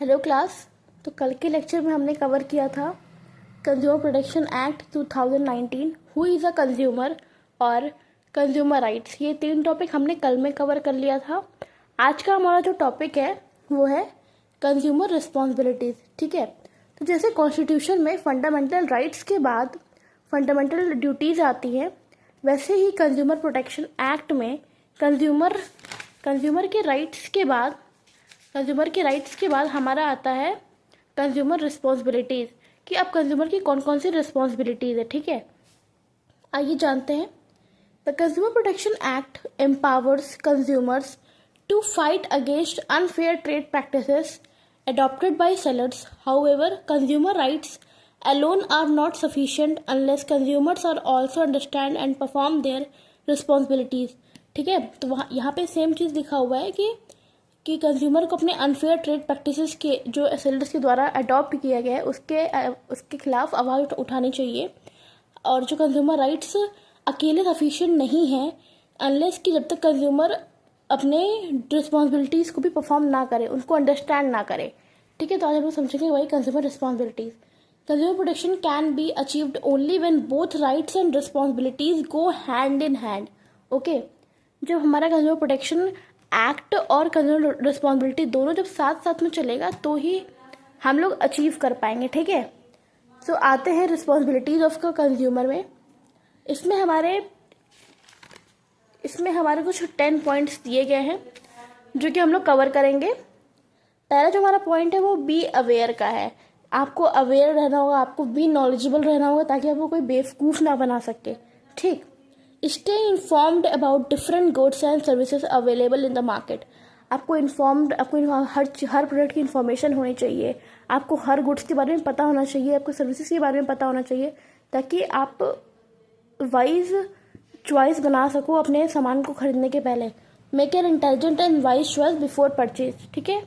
Hello class. तो कल के लेक्चर में हमने कवर किया था consumer protection act 2019, who is a consumer और कंज्यूमर राइट्स। ये तीन टॉपिक हमने कल में कवर कर लिया था। आज का हमारा जो टॉपिक है वो है कंज्यूमर रिस्पॉन्सिबिलिटीज़। ठीक है, तो जैसे कॉन्स्टिट्यूशन में फंडामेंटल राइट्स के बाद फंडामेंटल ड्यूटीज़ आती हैं, वैसे ही कंज्यूमर प्रोटेक्शन एक्ट में कंज्यूमर के राइट्स के बाद हमारा आता है कंज्यूमर रिस्पॉन्सिबिलिटीज़, कि अब कंज्यूमर की कौन कौन सी रिस्पॉन्सिबिलिटीज़ है। ठीक है, आइए जानते हैं। The consumer protection act empowers consumers to fight against unfair trade practices adopted by sellers. However, consumer rights alone are not sufficient unless consumers are also understand and perform their responsibilities. ठीक है, तो वहाँ यहाँ पे same चीज़ लिखा हुआ है कि कंज्यूमर को अपने अनफेयर ट्रेड प्रैक्टिसेस के जो सेलर्स के द्वारा अडॉप्ट किया गया है उसके खिलाफ आवाज़ उठानी चाहिए। और जो कंज्यूमर राइट्स अकेले सफिशिएंट नहीं है अनलेस कि जब तक कंज्यूमर अपने रिस्पॉन्सिबिलिटीज़ को भी परफॉर्म ना करे, उनको अंडरस्टैंड ना करे। ठीक है, तो आज हम लोग समझेंगे वही consumer responsibilities. Consumer protection can be achieved only when both rights and responsibilities go hand in hand. Okay, जब हमारा कंज्यूमर प्रोटेक्शन एक्ट और कंज्यूमर रिस्पॉन्सिबिलिटी दोनों जब साथ साथ में चलेगा तो ही हम लोग अचीव कर पाएंगे। ठीक है, तो आते हैं रिस्पॉन्सिबिलिटीज़ ऑफ कंज्यूमर में। इसमें हमारे कुछ 10 पॉइंट्स दिए गए हैं जो कि हम लोग कवर करेंगे। पहला जो हमारा पॉइंट है वो बी अवेयर का है। आपको अवेयर रहना होगा, आपको बी नॉलेजेबल रहना होगा ताकि आपको कोई बेवकूफ़ ना बना सके। ठीक, stay informed about different goods and services available in the market. आपको हर प्रोडक्ट की इन्फॉर्मेशन होनी चाहिए, आपको हर गुड्स के बारे में पता होना चाहिए, आपको सर्विसेज के बारे में पता होना चाहिए ताकि आप वाइज चॉइस बना सको अपने सामान को खरीदने के पहले। Make an intelligent and wise choice before purchase. ठीक है,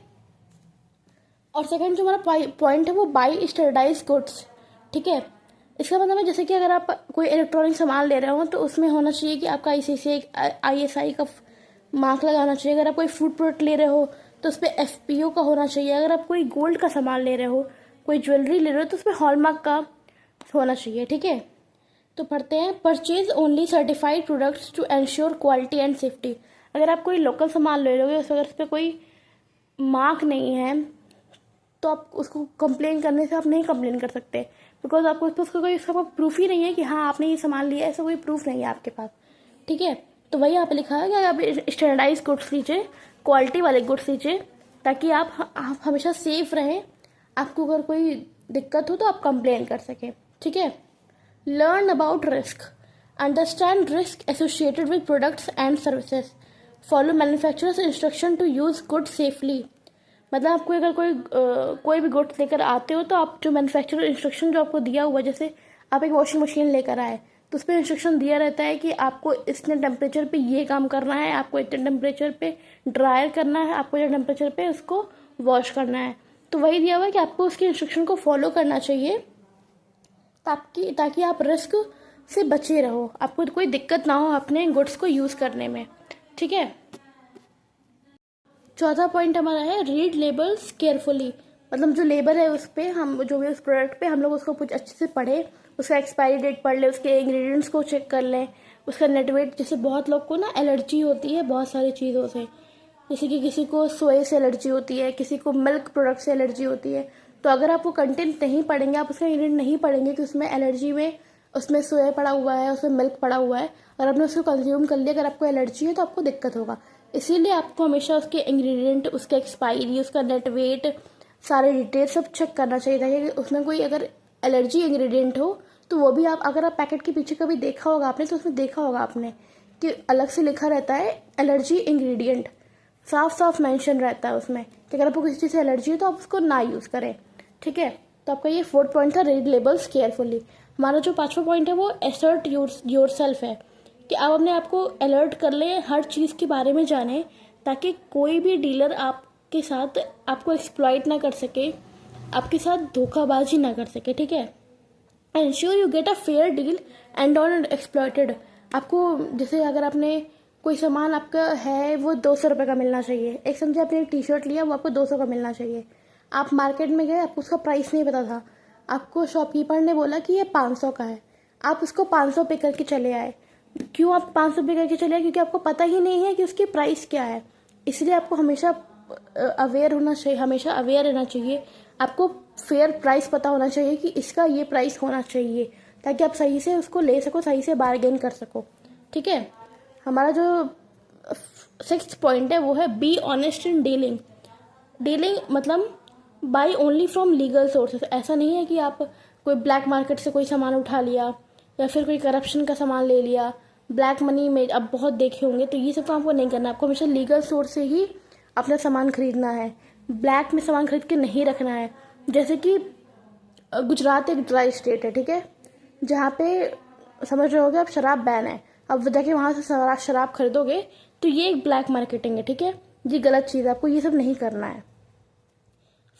और सेकंड जो हमारा पॉइंट है वो बाई स्टैंडर्डाइज गुड्स। ठीक है, इसका मतलब है जैसे कि अगर आप कोई इलेक्ट्रॉनिक सामान ले रहे हो तो उसमें होना चाहिए कि आपका ICCI का मार्क लगाना चाहिए। अगर आप कोई फूड प्रोडक्ट ले रहे हो तो उस पर FPO का होना चाहिए। अगर आप कोई गोल्ड का सामान ले रहे हो, कोई ज्वेलरी ले रहे हो तो उसमें हॉलमार्क का होना चाहिए। ठीक है, तो पढ़ते हैं। Purchase only certified products to ensure quality and safety. अगर आप कोई लोकल सामान ले रहे हो अगर उस पर कोई मार्क नहीं है तो आप उसको कंप्लेन करने से आप नहीं कंप्लेन कर सकते, बिकॉज आपको उसका कोई प्रूफ ही नहीं है कि हाँ आपने ये सामान लिया, ऐसा कोई प्रूफ नहीं है आपके पास। ठीक है, तो वही यहाँ पे लिखा है कि आप स्टैंडर्डाइज गुड्स लीजिए, क्वालिटी वाले गुड्स लीजिए ताकि आप हमेशा सेफ रहें। आपको अगर कोई दिक्कत हो तो आप कंप्लेन कर सकें। ठीक है, learn about risk, understand risk associated with products and services, follow manufacturers instruction to use good safely. मतलब आपको अगर कोई भी गुड्स लेकर आते हो तो आप जो मैन्युफैक्चरर इंस्ट्रक्शन जो आपको दिया हुआ, जैसे आप एक वॉशिंग मशीन लेकर आए तो उस पर इंस्ट्रक्शन दिया रहता है कि आपको इतने टेम्परेचर पे ये काम करना है, आपको इतने टेम्परेचर पे ड्रायर करना है, आपको इतने टेम्परेचर पे उसको वॉश करना है। तो वही दिया हुआ है कि आपको उसकी इंस्ट्रक्शन को फॉलो करना चाहिए ताकि आप रिस्क से बचे रहो, आपको कोई दिक्कत ना हो अपने गुड्स को यूज़ करने में। ठीक है, चौथा पॉइंट हमारा है रीड लेबल्स केयरफुली। मतलब जो लेबल है उस पर हम जो भी उस प्रोडक्ट पे हम लोग उसको कुछ अच्छे से पढ़े, उसका एक्सपायरी डेट पढ़ ले, उसके इंग्रेडिएंट्स को चेक कर लें, उसका नेट वेट। जैसे बहुत लोग को ना एलर्जी होती है बहुत सारी चीज़ों से, जैसे कि किसी को सोए से एलर्जी होती है, किसी को मिल्क प्रोडक्ट से एलर्जी होती है। तो अगर आप वो कंटेंट नहीं पढ़ेंगे, आप उसका इंग्रेडिएंट नहीं पढ़ेंगे कि उसमें एलर्जी में उसमें सोया पड़ा हुआ है, उसमें मिल्क पड़ा हुआ है, और आपने उसको कंज्यूम कर लिया, अगर आपको एलर्जी है तो आपको दिक्कत होगा। इसीलिए आपको हमेशा उसके इंग्रेडिएंट, उसका एक्सपायरी, उसका नेट वेट, सारे डिटेल सब चेक करना चाहिए ताकि उसमें कोई अगर एलर्जी इंग्रेडिएंट हो तो वो भी अगर आप पैकेट के पीछे कभी देखा होगा आपने तो उसमें देखा होगा आपने कि अलग से लिखा रहता है एलर्जी इंग्रेडिएंट, साफ साफ मेंशन रहता है उसमें कि अगर आपको किसी चीज़ से एलर्जी है तो आप उसको ना यूज़ करें। ठीक है, तो आपका ये 4th पॉइंट था रीड लेबल्स केयरफुली। हमारा जो 5वां पॉइंट है वो एसर्ट योर सेल्फ है, कि आप अपने आप को अलर्ट कर लें, हर चीज़ के बारे में जानें ताकि कोई भी डीलर आपके साथ आपको एक्सप्लॉइट ना कर सके, आपके साथ धोखाबाजी ना कर सके। ठीक है, ensure you get a fair deal and not exploited. आपको जैसे अगर आपने कोई सामान आपका है वो 200 रुपये का मिलना चाहिए, एक समझे आपने एक टी शर्ट लिया वो आपको 200 का मिलना चाहिए। आप मार्केट में गए, आपको उसका प्राइस नहीं पता था, आपको शॉपकीपर ने बोला कि ये 500 का है, आप उसको 500 पे करके चले आए। क्यों आप 500 पे करके चले आए? क्योंकि आपको पता ही नहीं है कि उसकी प्राइस क्या है। इसलिए आपको हमेशा अवेयर होना चाहिए, हमेशा अवेयर रहना चाहिए। आपको फेयर प्राइस पता होना चाहिए कि इसका ये प्राइस होना चाहिए, ताकि आप सही से उसको ले सको, सही से बार्गेन कर सको। ठीक है। हमारा जो 6th पॉइंट है वो है be honest in dealing. Dealing मतलब buy only from legal sources. ऐसा नहीं है कि आप कोई ब्लैक मार्केट से कोई सामान उठा लिया या फिर कोई करप्शन का सामान ले लिया, ब्लैक मनी में अब बहुत देखे होंगे, तो ये सब काम आपको नहीं करना। आपको हमेशा लीगल सोर्स से ही अपना सामान खरीदना है, ब्लैक में सामान खरीद के नहीं रखना है। जैसे कि गुजरात एक ड्राई स्टेट है, ठीक है, जहाँ पे समझ रहे होगे आप शराब बैन है। अब जाके वहाँ से शराब खरीदोगे तो ये एक ब्लैक मार्केटिंग है, ठीक है, ये गलत चीज़ है, आपको ये सब नहीं करना है।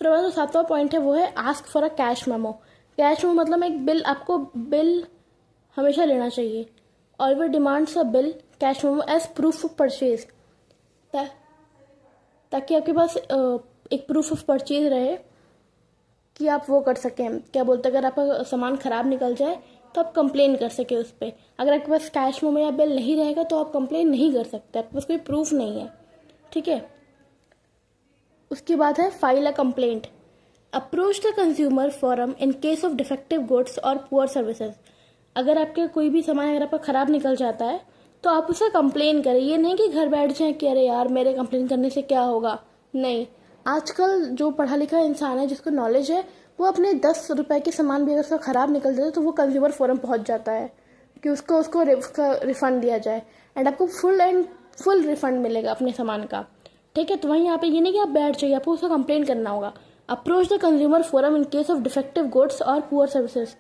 फिर हमारा जो 7वां पॉइंट है वो है ask for a cash memo. Cash memo मतलब एक बिल, आपको बिल हमेशा लेना चाहिए। Always demands a bill cash memo as proof of purchase, ताकि आपके पास एक प्रूफ ऑफ परचेज रहे कि आप वो कर सकें, क्या बोलते हैं, अगर आपका सामान खराब निकल जाए तो आप कंप्लेन कर सके उस पर। अगर आपके पास कैश मेमो या बिल नहीं रहेगा तो आप कंप्लेन नहीं कर सकते, आपके पास कोई प्रूफ नहीं है। ठीक है। उसके बाद है file a complaint. Approach the consumer forum in case of defective goods और पुअर सर्विसेज। अगर आपके कोई भी सामान अगर आपका खराब निकल जाता है तो आप उसे कंप्लेन करें। ये नहीं कि घर बैठ जाए कि अरे यार मेरे कंप्लेन करने से क्या होगा। नहीं, आजकल जो पढ़ा लिखा इंसान है, जिसको नॉलेज है, वो अपने 10 रुपए के सामान भी अगर उसका खराब निकल जाता है तो वो कंज्यूमर फोरम पहुंच जाता है कि उसको रिफंड दिया जाए, एंड आपको फुल रिफंड मिलेगा अपने सामान का। ठीक है। तो वहीं यहाँ पे ये नहीं कि आप बैठ जाइए, आपको उसका कंप्लेन करना होगा। Approach the consumer forum in case of defective goods और poor services.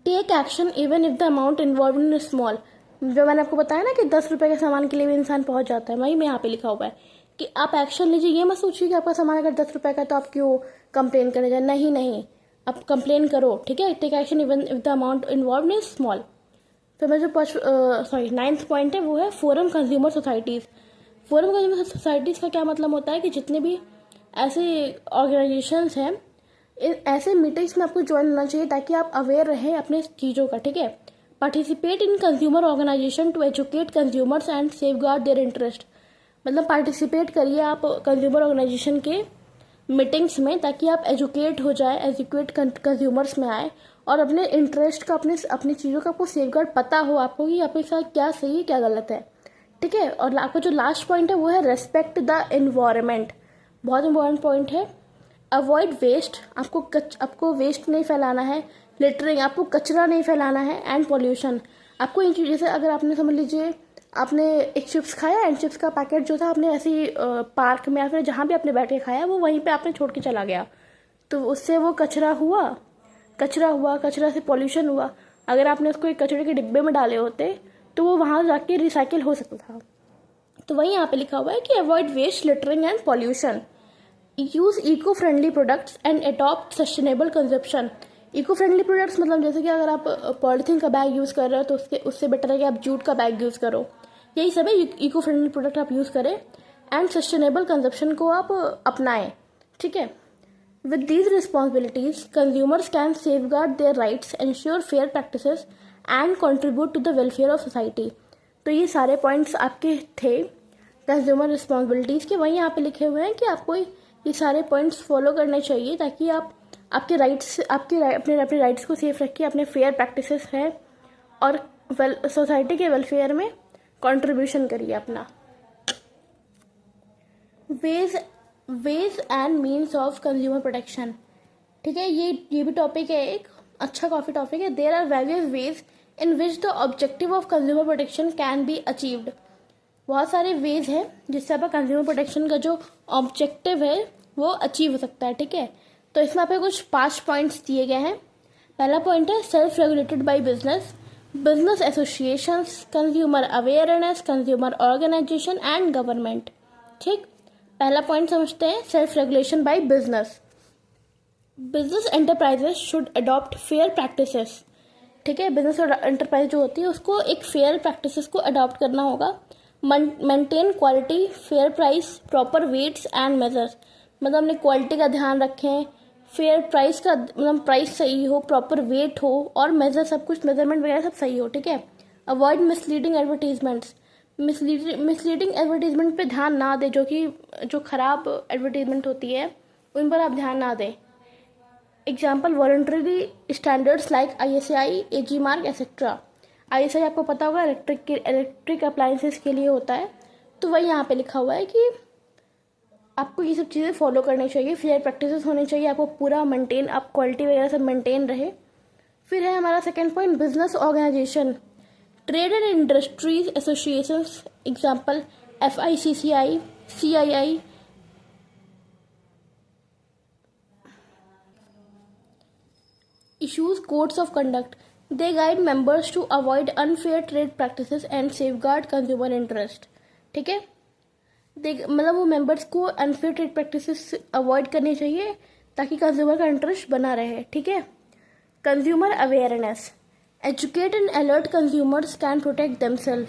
Take action even if the amount involve in small. जो मैंने आपको बताया ना कि 10 रुपए के सामान के लिए भी इंसान पहुंच जाता है, वही में यहाँ पे लिखा हुआ है कि आप एक्शन लीजिए। ये मत सोचिए कि आपका सामान अगर 10 रुपए का तो आप क्यों कंप्लेन करने जाए। नहीं नहीं, आप कंप्लेन करो। ठीक है। Take action even if the amount involve in small. फिर मैं जो 9th पॉइंट है वो है forum consumer societies. Forum consumer societies का क्या मतलब होता है कि जितने भी ऐसे ऑर्गेनाइजेशंस हैं, ऐसे मीटिंग्स में आपको ज्वाइन होना चाहिए ताकि आप अवेयर रहें अपने चीज़ों का। ठीक है। Participate in consumer organization to educate consumers and safeguard their interest. मतलब पार्टिसिपेट करिए आप कंज्यूमर ऑर्गेनाइजेशन के मीटिंग्स में, ताकि आप एजुकेट कंज्यूमर्स में आए और अपने इंटरेस्ट का, अपनी चीज़ों का आपको सेफगार्ड पता हो, आपको कि आपके साथ क्या सही है क्या गलत है। ठीक है। और आपका जो लास्ट पॉइंट है वो है रेस्पेक्ट द एनवायरनमेंट। बहुत इंपॉर्टेंट पॉइंट है। Avoid waste. आपको वेस्ट नहीं फैलाना है। लिटरिंग, आपको कचरा नहीं फैलाना है। एंड पॉल्यूशन, आपको इन चीज़ों से, अगर आपने समझ लीजिए आपने एक चिप्स खाया एंड चिप्स का पैकेट जो था आपने ऐसे ही पार्क में या फिर जहाँ भी आपने बैठ के खाया वो वहीं पे आपने छोड़ के चला गया, तो उससे वो कचरा हुआ, कचरा से पॉल्यूशन हुआ। अगर आपने उसको एक कचरे के डिब्बे में डाले होते तो वो वहाँ जाके रिसाइकिल हो सकता था। तो वही यहाँ पे लिखा हुआ है कि avoid waste, littering and pollution. Use eco friendly products and adopt sustainable consumption. Eco friendly products मतलब जैसे कि अगर आप पॉलिथीन का बैग यूज़ कर रहे हो तो उससे बेटर है कि आप जूट का बैग यूज़ करो। यही सब है, इको फ्रेंडली प्रोडक्ट आप यूज़ करें एंड सस्टेनेबल कंजप्शन को आप अपनाएं। ठीक है। With these responsibilities consumers can safeguard their rights, ensure fair practices and contribute to the welfare of society. तो ये सारे पॉइंट्स आपके थे कंज्यूमर रिस्पॉन्सिबिलिटीज़ के। वहीं यहाँ पे लिखे हुए हैं कि आपको ये सारे पॉइंट्स फॉलो करने चाहिए ताकि आप अपने राइट्स को सेफ रखिए, अपने फेयर प्रैक्टिसेस है और सोसाइटी के वेलफेयर में कंट्रीब्यूशन करिए अपना। Ways and means of consumer protection. ठीक है। ये भी टॉपिक है, एक अच्छा काफ़ी टॉपिक है। There are various ways in which the objective of consumer protection can be achieved. बहुत सारे वेज हैं जिससे आपका कंज्यूमर प्रोटेक्शन का जो ऑब्जेक्टिव है वो अचीव हो सकता है। ठीक है। तो इसमें आपको कुछ 5 पॉइंट्स दिए गए हैं। पहला पॉइंट है self regulated by business associations, consumer awareness, consumer organization and government. ठीक। पहला पॉइंट समझते हैं, self regulation by business enterprises should adopt fair practices. ठीक है। बिजनेस एंटरप्राइज जो होती है उसको एक फेयर प्रैक्टिसेस को अडॉप्ट करना होगा। Maintain quality, fair price, proper weights and measures. मतलब अपनी क्वालिटी का ध्यान रखें, फेयर प्राइस का मतलब प्राइस सही हो, प्रॉपर वेट हो और मेजर सब कुछ मेजरमेंट वगैरह सब सही हो, ठीक है। Avoid misleading advertisements, misleading advertisement पे ध्यान ना दें, जो खराब एडवर्टीजमेंट होती है उन पर आप ध्यान ना दें। Example voluntary standards like ISI, AG mark etcetera. ISI आपको पता होगा इलेक्ट्रिक अप्लायंसेस के लिए होता है, तो वही यहाँ पे लिखा हुआ है कि आपको ये सब चीज़ें फॉलो करनी चाहिए, फेयर प्रैक्टिसेस होनी चाहिए, आपको पूरा मेंटेन, आप क्वालिटी वगैरह सब मेंटेन रहे। फिर है हमारा second point business organization, trade and industries associations, example FICCI, CII। Issues codes of conduct. They guide members to avoid unfair trade practices and safeguard consumer interest. ठीक है, मतलब वो मेंबर्स को अनफेयर ट्रेड प्रैक्टिसेस अवॉइड करनी चाहिए ताकि consumer का interest बना रहे, ठीक है। Consumer awareness, educate and alert consumers can protect themselves,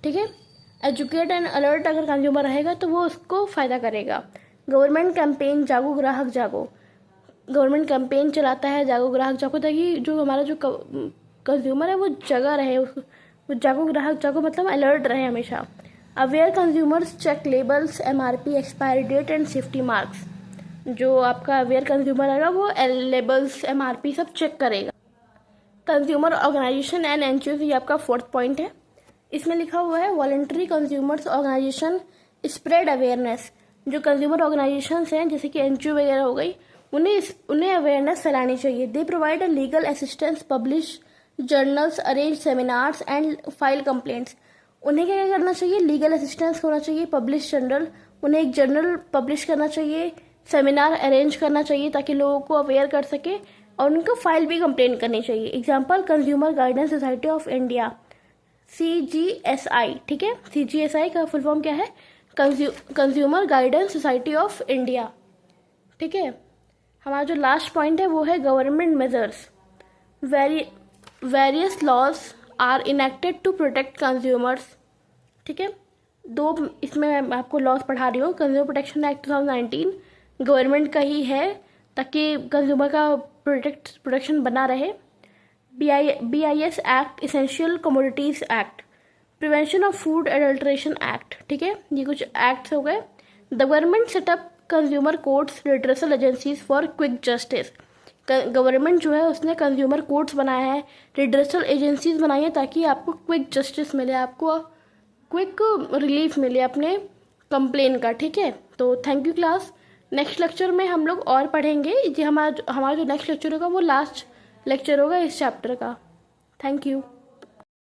ठीक है। एजुकेट एंड अलर्ट अगर कंज्यूमर रहेगा तो वो उसको फ़ायदा करेगा। गवर्नमेंट कैंपेन जागो ग्राहक जागो, गवर्नमेंट कैंपेन चलाता है जागो ग्राहक जागो, ताकि जो हमारा जो कंज्यूमर है वो जगा रहे, वो जागो ग्राहक जागो मतलब अलर्ट रहे हमेशा। Aware consumers check labels, MRP, expiry date and safety marks. जो आपका अवेयर कंज्यूमर रहेगा वो लेबल्स, MRP सब चेक करेगा। कंज्यूमर ऑर्गेनाइजेशन एंड NGOs, ये आपका फोर्थ पॉइंट है। इसमें लिखा हुआ है voluntary consumers organization spread awareness. जो कंज्यूमर ऑर्गेनाइजेशंस हैं जैसे कि NGO वगैरह हो गई, उन्हें अवेयरनेस फैलानी चाहिए। They provide a legal assistance, publish journals, arrange seminars and file complaints. उन्हें क्या करना चाहिए, लीगल असिस्टेंस होना चाहिए, पब्लिश जर्नल, उन्हें एक जर्नल पब्लिश करना चाहिए, सेमिनार अरेंज करना चाहिए ताकि लोगों को अवेयर कर सके, और उनको फाइल भी कंप्लेन करनी चाहिए। Example consumer guidance society of India, CGSI, ठीक है। CGSI का फुल फॉर्म क्या है, consumer guidance society of India, ठीक है। हमारा जो लास्ट पॉइंट है वो है government measures. Various laws are enacted to protect consumers, ठीक है। दो इसमें मैं आपको लॉज पढ़ा रही हूँ। कंज्यूमर प्रोटेक्शन एक्ट 2019 गवर्नमेंट का ही है ताकि कंज्यूमर का प्रोटेक्शन बना रहे। BIS act, essential commodities act, prevention of food adulteration act, ठीक है। ये कुछ एक्ट्स हो गए। The government setup consumer courts, redressal agencies for quick justice. Government जो है उसने कंज्यूमर कोर्ट्स बनाया है, रिड्रेसल एजेंसीज बनाई है ताकि आपको क्विक जस्टिस मिले, आपको क्विक रिलीफ मिले अपने कंप्लेन का, ठीक है। तो thank you class. Next lecture में हम लोग और पढ़ेंगे। ये हमारा जो नेक्स्ट लेक्चर होगा वो लास्ट लेक्चर होगा इस चैप्टर का। Thank you.